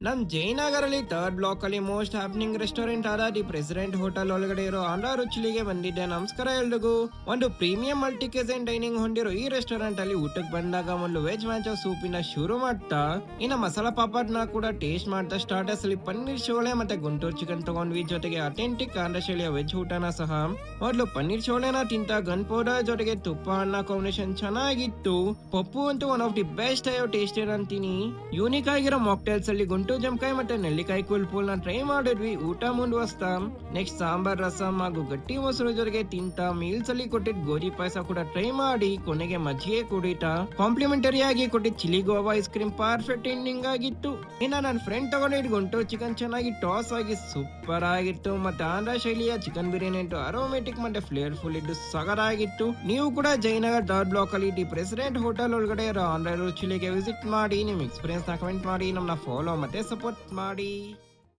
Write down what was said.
ನಮ್ ಜಯನಗರ್ ಅಲ್ಲಿ third block ಅಲ್ಲಿ ಮೋಸ್ಟ್ ಹ್ಯಾಪನಿಂಗ್ ರೆಸ್ಟೋರೆಂಟ್ ಆದ ದಿ ಪ್ರೆಸಿಡೆಂಟ್ ಹೋಟೆಲ್ ಒಳಗಡೆ ಇರೋ ಆಂಧ್ರ ರುಚಿಲಿಗೆ ಬಂದಿದ್ದೆ. ನಮಸ್ಕಾರ ಎಲ್ರಿಗೂ. ಒಂದು ಪ್ರೀಮಿಯಂ ಮಲ್ಟಿ ಕೆಸೆನ್ ಡೈನಿಂಗ್ ಹೊಂದಿರೋ ಈ ರೆಸ್ಟೋರೆಂಟ್ ಅಲ್ಲಿ ಊಟಕ್ಕೆ ಬಂದಾಗ ಒಂದು ವೆಜ್ ಮ್ಯಾಚ್ ಸೂಪಿನ ಶುರು ಮಾಡ್ತಾ ಇನ್ನ ಮಸಾಲಾ ಪಾಪಡ್ ನ ಕೂಡ ಟೇಸ್ಟ್ ಮಾಡ್ತಾ ಸ್ಟಾರ್ಟರ್ಸ್ ಅಲ್ಲಿ ಪನ್ನೀರ್ ಶೋಳೆ ಮತ್ತೆ ಗುಂಟೂರು ಚಿಕನ್ ತಗೊಂಡ್ವಿ. ಜೊತೆಗೆ ಅಥೆಂಟಿಕ್ ಆಂಧ್ರ ಶೈಲಿಯ ವೆಜ್ ಊಟನ ಸಹ. ಮೊದಲು ಪನ್ನೀರ್ ಶೋಳೆನ ತಿಂತ ಗನ್ ಪೌಡರ್ ಜೊತೆಗೆ ತುಪ್ಪ ಅನ್ನ ಕಾಂಬಿನೇಷನ್ ಚೆನ್ನಾಗಿತ್ತು. ಪಪ್ಪು ಅಂತೂ ಒನ್ ಆಫ್ ದಿ ಬೆಸ್ಟ್ ಅಯ್ಯೋ ಟೇಸ್ಟೆಡ್ ಅಂತೀನಿ. ಯೂನಿಕ್ ಆಗಿರೋ ಮಾಕ್ಟೇಲ್ಸ್ ಅಲ್ಲಿ ಗುಂಟೂರು ಜಮಕಾಯಿ ಮತ್ತೆ ನೆಲ್ಲಿಕಾಯಿ ಕೂಲ್ ನ ಟ್ರೈ ಮಾಡಿದ್ವಿ. ಊಟ ಮುಂದುವಸ್ತಾ ನೆಕ್ಸ್ಟ್ ಸಾಂಬಾರ್ ರಸಂ ಹಾಗೂ ಗಟ್ಟಿ ಮೊಸರು ಜೊತೆಗೆ ತಿಂತ ಮೀಲ್ಸ್ ಅಲ್ಲಿ ಕೊಟ್ಟಿದ್ ಗೋಧಿ ಪಾಯಸ ಕೂಡ ಟ್ರೈ ಮಾಡಿ ಕೊನೆಗೆ ಮಜ್ಜಿಗೆ ಕುಡಿತ ಕಾಂಪ್ಲಿಮೆಂಟರಿ ಆಗಿ ಕೊಟ್ಟಿದ್ chilli guava ice cream perfect ending ಆಗಿತ್ತು. ಇನ್ನ ನನ್ನ ಫ್ರೆಂಡ್ ತಗೊಂಡಿದ್ ಗುಂಟೂರು ಚಿಕನ್ ಚೆನ್ನಾಗಿ ಟಾಸ್ ಆಗಿ ಸೂಪರ್ ಆಗಿತ್ತು. ಮತ್ತೆ ಆಂಧ್ರ ಶೈಲಿಯ ಚಿಕನ್ ಬಿರಿಯಾನಿ ಅಂತೂ ಅರೋಮೆಟಿಕ್ ಮತ್ತೆ ಫ್ಲೇವರ್ಫುಲ್ ಇದ್ದು ಸಗರಾಗಿತ್ತು. ನೀವು ಕೂಡ ಜಯನಗರ್ ಥರ್ಡ್ ಬ್ಲಾಕ್ ಅಲ್ಲಿ ದಿ ಪ್ರೆಸಿಡೆಂಟ್ ಹೋಟೆಲ್ ಒಳಗಡೆ ಇರೋ ಆಂಧ್ರ ರುಚಿಲಿಗೆ ವಿಸಿಟ್ ಮಾಡಿ ನಿಮ್ ಎಕ್ಸ್ಪೀರಿಯನ್ಸ್ ನ ಕಮೆಂಟ್ ಮಾಡಿ, ನಮ್ಮನ್ನ ಫಾಲೋ ಮತ್ತೆ ಸಪೋರ್ಟ್ ಮಾಡಿ.